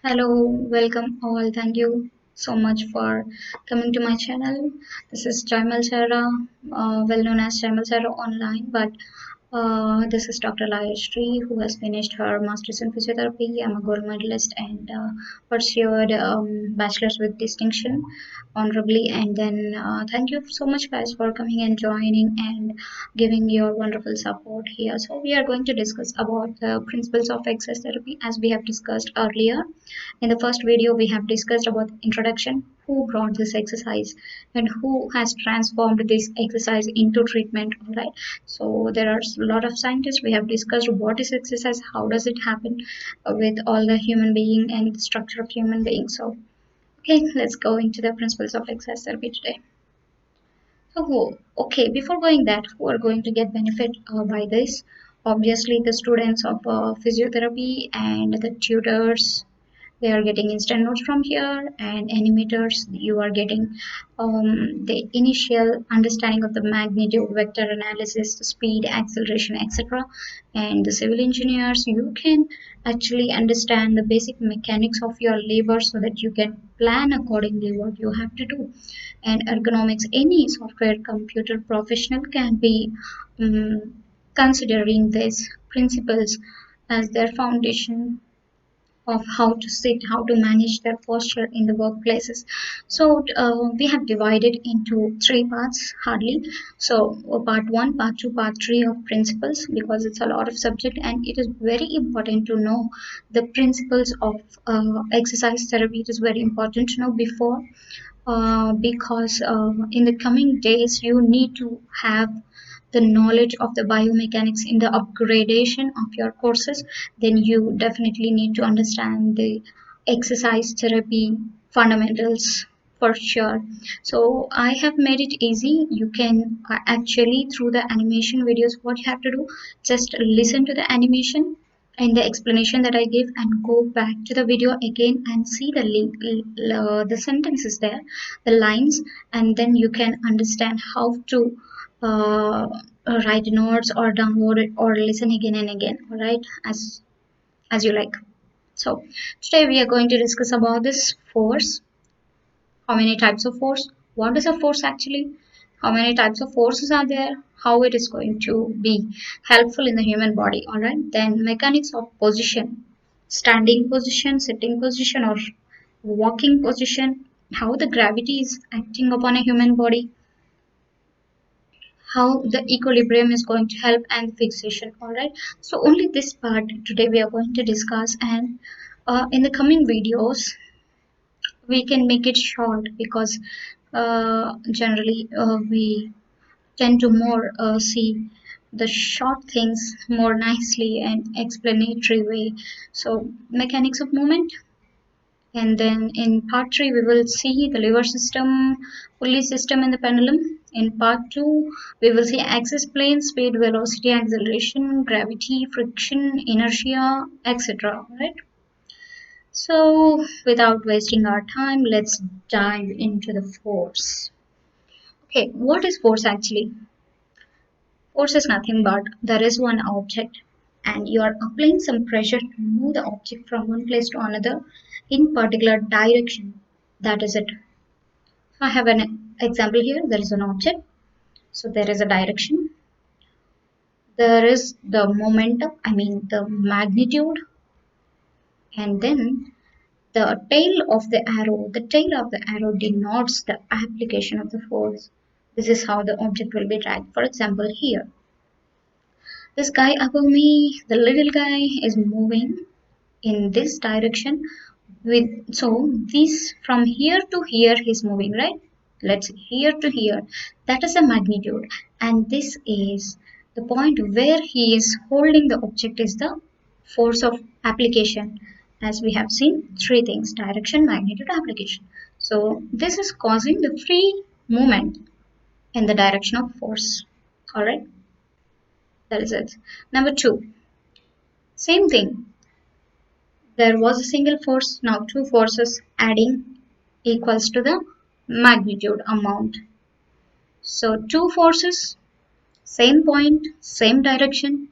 Hello, welcome all. Thank you so much for coming to my channel. This is Jaimal Sarah, well known as Jaimal Sarah Online, but this is Dr. Layashri, who has finished her master's in physiotherapy. I'm a gold medalist and pursued bachelor's with distinction honorably. And then thank you so much, guys, for coming and joining and giving your wonderful support here. So we are going to discuss about the principles of exercise therapy, as we have discussed earlier. In the first video, we have discussed about introduction, who brought this exercise, and who has transformed this exercise into treatment. All right. So there are a lot of scientists. We have discussed what is exercise, how does it happen with all the human being and the structure of human being. So okay, let's go into the principles of exercise therapy today. So okay, before going that, who are going to get benefit by this? Obviously, the students of physiotherapy and the tutors, they are getting instant notes from here, and animators, you are getting the initial understanding of the magnitude, vector analysis, speed, acceleration, etc. And the civil engineers, you can actually understand the basic mechanics of your labor so that you can plan accordingly what you have to do. And ergonomics, any software computer professional can be considering these principles as their foundation of how to sit, how to manage their posture in the workplaces. So we have divided into three parts hardly. So part one, part two, part three of principles, because it's a lot of subject and it is very important to know the principles of exercise therapy. It is very important to know before because in the coming days you need to have the knowledge of the biomechanics in the upgradation of your courses. Then you definitely need to understand the exercise therapy fundamentals for sure. So I have made it easy. You can actually, through the animation videos, what you have to do, just listen to the animation and the explanation that I give, and go back to the video again and see the link, the sentences there, the lines, and then you can understand how to uh, write notes or download it or listen again and again. All right, as you like. So today we are going to discuss about this force. How many types of force? What is a force actually? How many types of forces are there? How it is going to be helpful in the human body? All right. Then mechanics of position, standing position, sitting position, or walking position. How the gravity is acting upon a human body, how the equilibrium is going to help, and fixation. All right, so only this part today we are going to discuss, and in the coming videos we can make it short, because generally we tend to more see the short things more nicely and explanatory way. So mechanics of movement, and then in part 3, we will see the lever system, pulley system, and the pendulum. In part 2, we will see axis plane, speed, velocity, acceleration, gravity, friction, inertia, etc. Right? So, without wasting our time, let's dive into the force. Okay, what is force actually? Force is nothing but there is one object and you are applying some pressure to move the object from one place to another in particular direction. That is it. I have an example here. There is an object. So there is a direction. There is the momentum, I mean the magnitude, and then the tail of the arrow. The tail of the arrow denotes the application of the force. This is how the object will be dragged. For example, here, this guy above me, the little guy, is moving in this direction with, so this from here to here he's moving, right? Let's see, here to here, that is a magnitude, and this is the point where he is holding the object is the force of application. As we have seen, three things: direction, magnitude, application. So this is causing the free movement in the direction of force. All right, that is it. Number two, same thing. There was a single force, now two forces adding equals to the magnitude amount. So two forces, same point, same direction.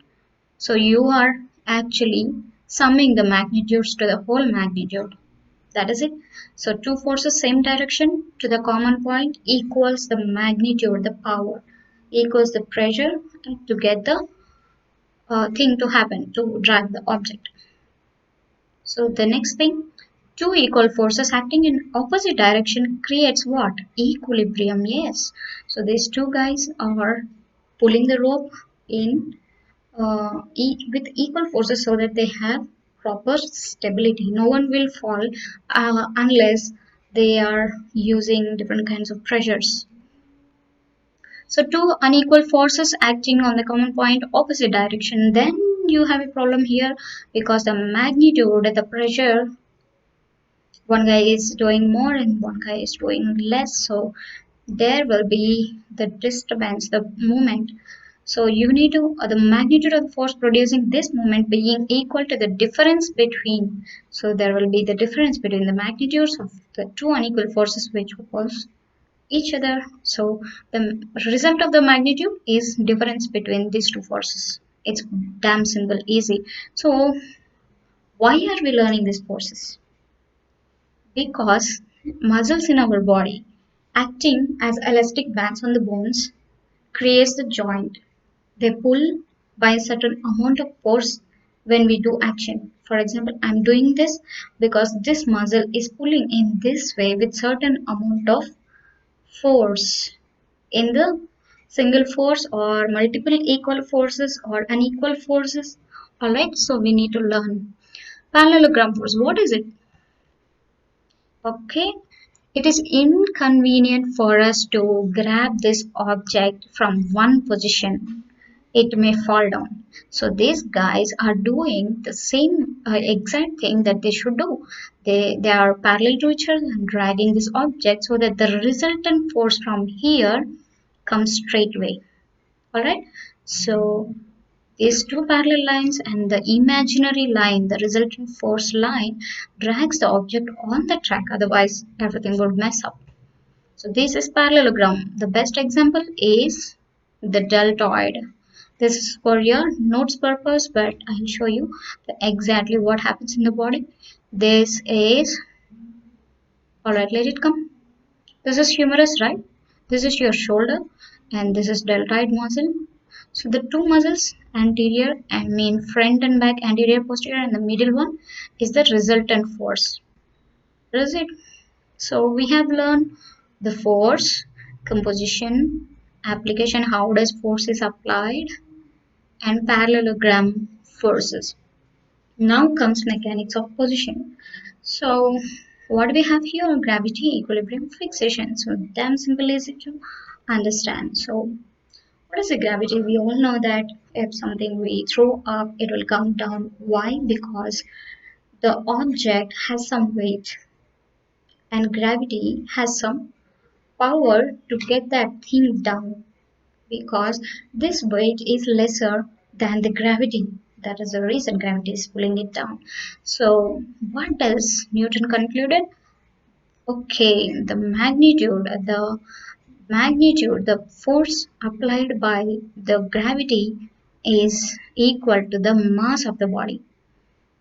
So you are actually summing the magnitudes to the whole magnitude. That is it. So two forces same direction to the common point equals the magnitude, the power, equals the pressure to get the thing to happen, to drag the object. So the next thing, two equal forces acting in opposite direction creates what? Equilibrium. Yes. So these two guys are pulling the rope in with equal forces so that they have proper stability. No one will fall unless they are using different kinds of pressures. So two unequal forces acting on the common point opposite direction, then you have a problem here because the magnitude, the pressure, one guy is doing more and one guy is doing less. So there will be the disturbance, the movement. So you need to the magnitude of the force producing this moment being equal to the difference between. So there will be the difference between the magnitudes of the two unequal forces which oppose each other. So the result of the magnitude is difference between these two forces. It's damn simple, easy. So why are we learning these forces? Because muscles in our body acting as elastic bands on the bones creates the joint. They pull by a certain amount of force when we do action. For example, I'm doing this because this muscle is pulling in this way with certain amount of force in the single force or multiple equal forces or unequal forces. Alright, so we need to learn parallelogram force. What is it? Okay, it is inconvenient for us to grab this object from one position. It may fall down. So these guys are doing the same exact thing that they should do. They are parallel to each other and dragging this object so that the resultant force from here comes straight away. Alright. So these two parallel lines and the imaginary line, the resultant force line, drags the object on the track, otherwise everything would mess up. So this is parallelogram. The best example is the deltoid. This is for your notes purpose, but I'll show you exactly what happens in the body. This is, alright, let it come. This is humerus, right? This is your shoulder and this is deltoid muscle. So the two muscles, anterior and mean front and back, anterior, posterior, and the middle one is the resultant force. That is it. So we have learned the force, composition, application, how does force is applied, and parallelogram forces. Now comes mechanics of position. So what we have here, gravity, equilibrium, fixation. So damn simple easy to understand. So what is the gravity? We all know that if something we throw up, it will come down. Why? Because the object has some weight and gravity has some power to get that thing down because this weight is lesser than the gravity. That is the reason gravity is pulling it down. So what does Newton concluded? Okay, the force applied by the gravity is equal to the mass of the body.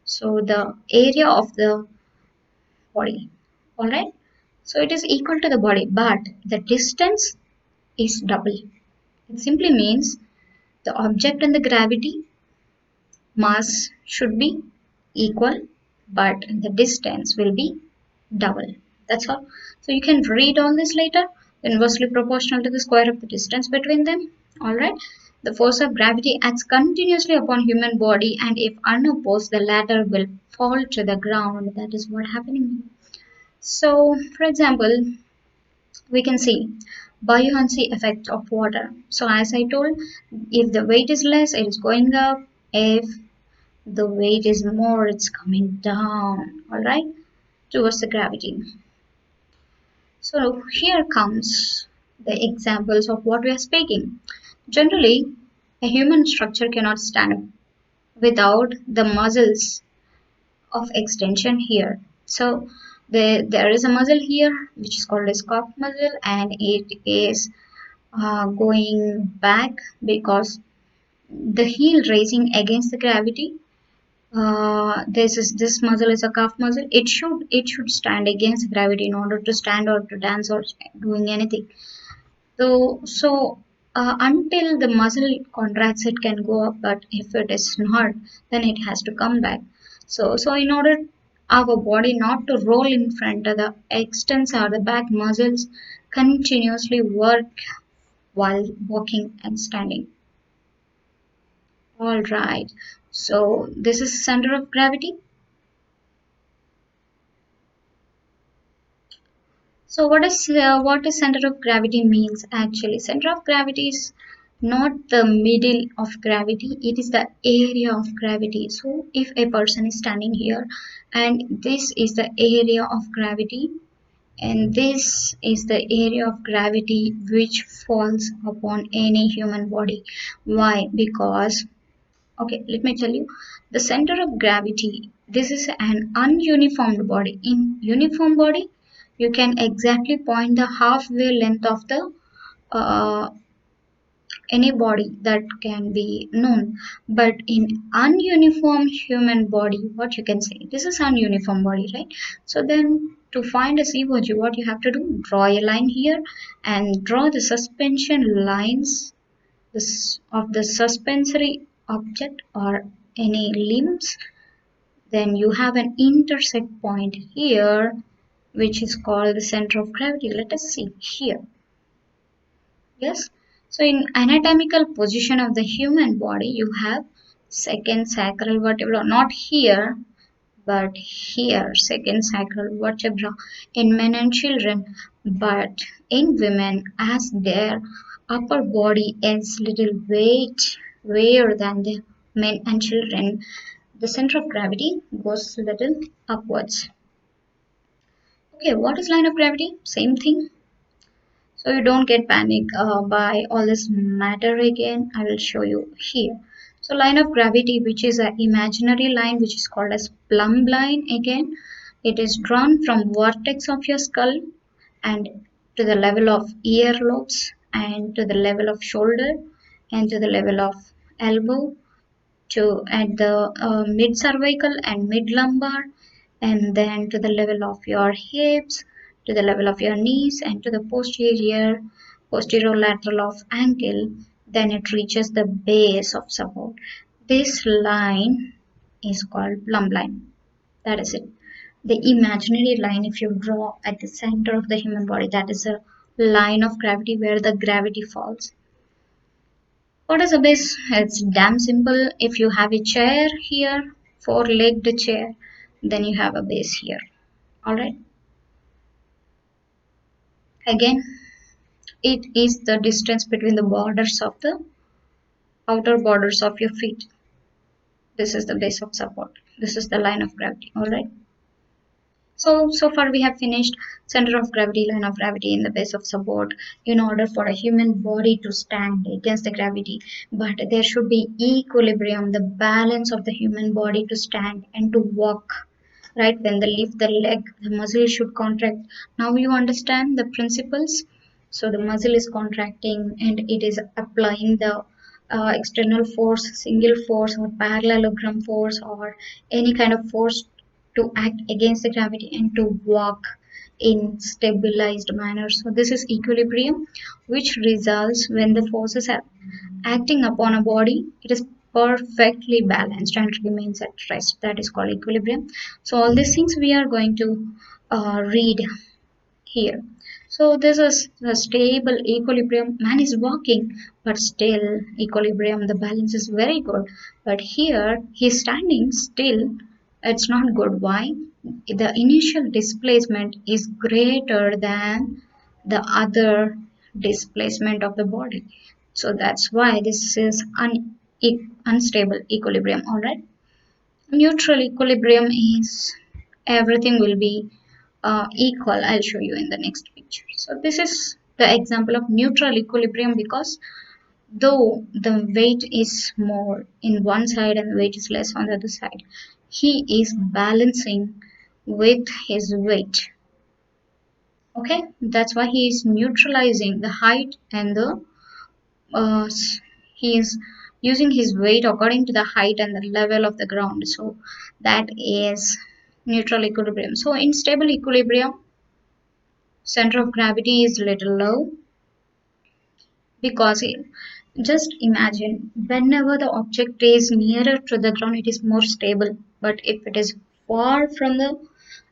So the area of the body. Alright? So it is equal to the body, but the distance is double. It simply means the object and the gravity mass should be equal, but the distance will be double. That's all. So you can read all this later. Inversely proportional to the square of the distance between them. Alright. The force of gravity acts continuously upon human body and if unopposed, the latter will fall to the ground. That is what happening. So, for example, we can see buoyancy effect of water. So as I told, if the weight is less, it is going up. If the weight is more, it's coming down. Alright, towards the gravity. So here comes the examples of what we are speaking. Generally, a human structure cannot stand without the muscles of extension here. So there is a muscle here which is called a scap muscle and it is going back because the heel raising against the gravity this muscle is a calf muscle, it should stand against gravity in order to stand or to dance or doing anything. So until the muscle contracts, it can go up, but if it is not, then it has to come back. So in order our body not to roll in front, the extensor, the back muscles continuously work while walking and standing. All right. So this is center of gravity. So what is center of gravity means actually? Center of gravity is not the middle of gravity, it is the area of gravity. So if a person is standing here and this is the area of gravity and this is the area of gravity which falls upon any human body. Why? Because okay, let me tell you, the center of gravity, this is an ununiformed body. In uniform body, you can exactly point the halfway length of the uh, any body that can be known. But in ununiform human body, what you can say, this is ununiform body, right? So then to find a COG, what you have to do, draw a line here and draw the suspension lines of the suspensory object or any limbs. Then you have an intersect point here which is called the center of gravity. Let us see here. Yes, so in anatomical position of the human body you have second sacral vertebra, not here but here, second sacral vertebra in men and children, but in women, as their upper body is little weightier than the men and children, the center of gravity goes little upwards. Okay, what is line of gravity? Same thing. So you don't get panic by all this matter again. I will show you here. So line of gravity, which is an imaginary line, which is called as plumb line again. It is drawn from vertex of your skull and to the level of earlobes and to the level of shoulder and to the level of elbow to at the mid cervical and mid lumbar, and then to the level of your hips, to the level of your knees, and to the posterior lateral of ankle. Then it reaches the base of support. This line is called plumb line. That is it. The imaginary line, if you draw at the center of the human body, that is a line of gravity where the gravity falls. What is a base? It's damn simple. If you have a chair here, four-legged chair, then you have a base here. Alright. Again, it is the distance between the borders of the outer borders of your feet. This is the base of support. This is the line of gravity. Alright. So far we have finished center of gravity, line of gravity, in the base of support in order for a human body to stand against the gravity. But there should be equilibrium, the balance of the human body to stand and to walk. Right, when they lift the leg, the muscle should contract. Now you understand the principles. So the muscle is contracting and it is applying the external force, single force or parallelogram force or any kind of force to act against the gravity and to walk in stabilized manner. So this is equilibrium, which results when the forces are acting upon a body, it is perfectly balanced and remains at rest. That is called equilibrium. So all these things we are going to read here. So this is a stable equilibrium. Man is walking, but still equilibrium. The balance is very good. But here he's standing still. It's not good. Why? The initial displacement is greater than the other displacement of the body. So that's why this is unstable equilibrium. All right. Neutral equilibrium is everything will be equal. I'll show you in the next picture. So this is the example of neutral equilibrium, because though the weight is more in one side and the weight is less on the other side, he is balancing with his weight. Okay, that's why he is neutralizing the height and the uh, he is using his weight according to the height and the level of the ground. So that is neutral equilibrium. So in stable equilibrium, center of gravity is little low, because just imagine, whenever the object is nearer to the ground it is more stable, but if it is far from the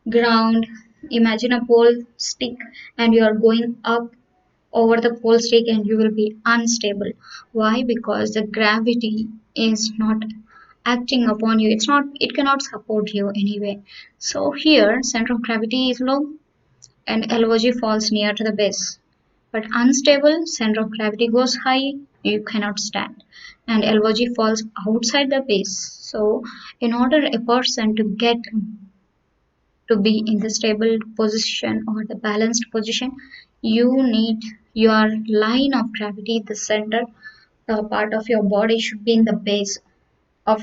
ground, imagine a pole stick and you are going up over the pole stick and you will be unstable. Why? Because the gravity is not acting upon you, it cannot support you anyway. So here center of gravity is low and LOG falls near to the base. But unstable, center of gravity goes high, you cannot stand. And LOG falls outside the base. So in order a person to get to be in the stable position or the balanced position, you need your line of gravity, the center part of your body should be in the base of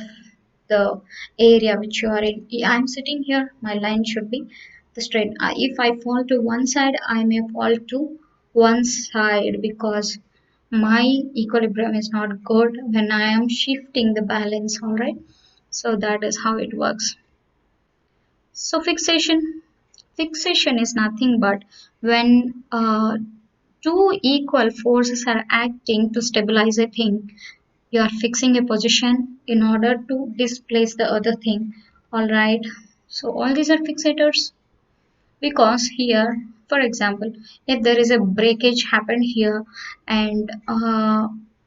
the area which you are in. I'm sitting here, my line should be the straight. If I fall to one side, I may fall to one side because my equilibrium is not good when I am shifting the balance, alright? So that is how it works. So fixation is nothing but when two equal forces are acting to stabilize a thing. You are fixing a position in order to displace the other thing. Alright, so all these are fixators, because here, for example, if there is a breakage happened here and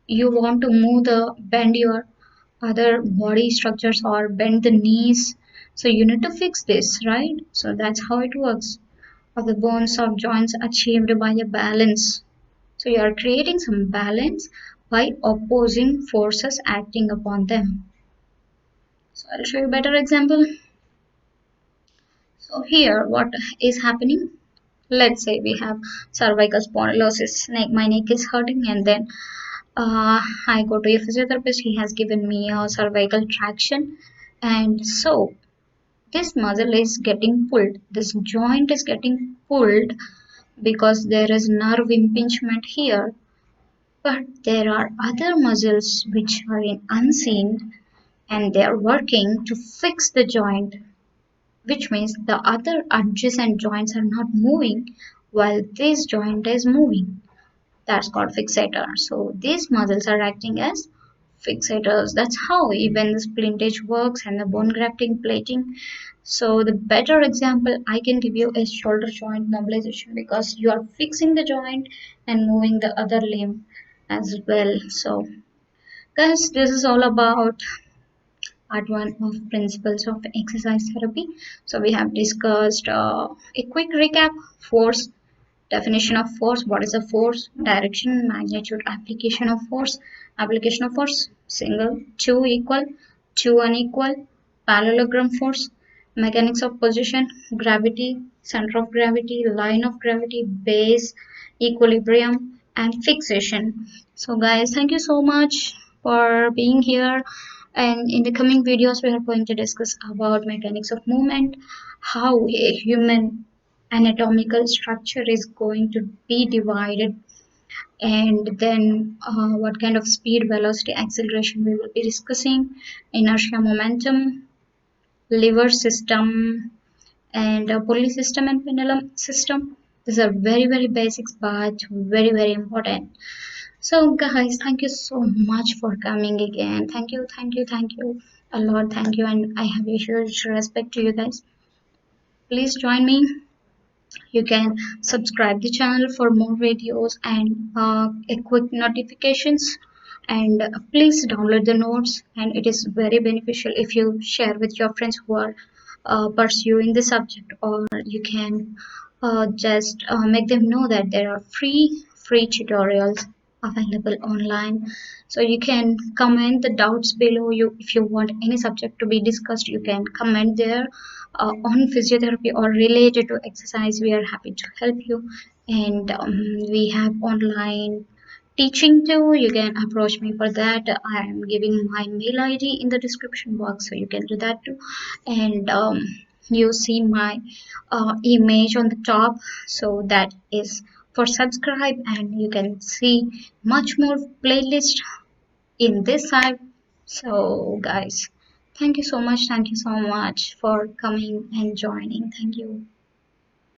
you want to move the bend your other body structures or bend the knees, so you need to fix this, right? So that's how it works. Of the bones of joints achieved by a balance. So you are creating some balance by opposing forces acting upon them. So I'll show you a better example. So here what is happening? Let's say we have cervical spondylosis. My neck is hurting, and then I go to a physiotherapist. He has given me a cervical traction, and so this muscle is getting pulled. This joint is getting pulled because there is nerve impingement here. But there are other muscles which are in unseen and they are working to fix the joint, which means the other adjacent joints are not moving while this joint is moving. That's called fixator. So these muscles are acting as fixators. That's how even the splintage works and the bone grafting plating. So the better example I can give you is shoulder joint mobilization, because you are fixing the joint and moving the other limb as well. So guys, this is all about part 1 of principles of exercise therapy. So we have discussed a quick recap: force, definition of force, what is a force, direction, magnitude, application of force, single, two equal, two unequal, parallelogram force, mechanics of position, gravity, center of gravity, line of gravity, base, equilibrium, and fixation. So guys, thank you so much for being here, and in the coming videos we are going to discuss about mechanics of movement, how a human anatomical structure is going to be divided, and then what kind of speed, velocity, acceleration we will be discussing, inertia, momentum, lever system, and pulley system and pendulum system. These are very basics but very important. So guys, thank you so much for coming again. Thank you a lot. Thank you, and I have a huge respect to you guys. Please join me. You can subscribe the channel for more videos and a quick notifications, and please download the notes, and it is very beneficial if you share with your friends who are pursuing the subject, or you can just make them know that there are free tutorials available online. So you can comment the doubts below. You, if you want any subject to be discussed, you can comment there on physiotherapy or related to exercise. We are happy to help you, and we have online teaching too. You can approach me for that. I am giving my mail ID in the description box, so you can do that too. And you see my image on the top, so that is for subscribe, and you can see much more playlist in this side. So guys, thank you so much for coming and joining. Thank you.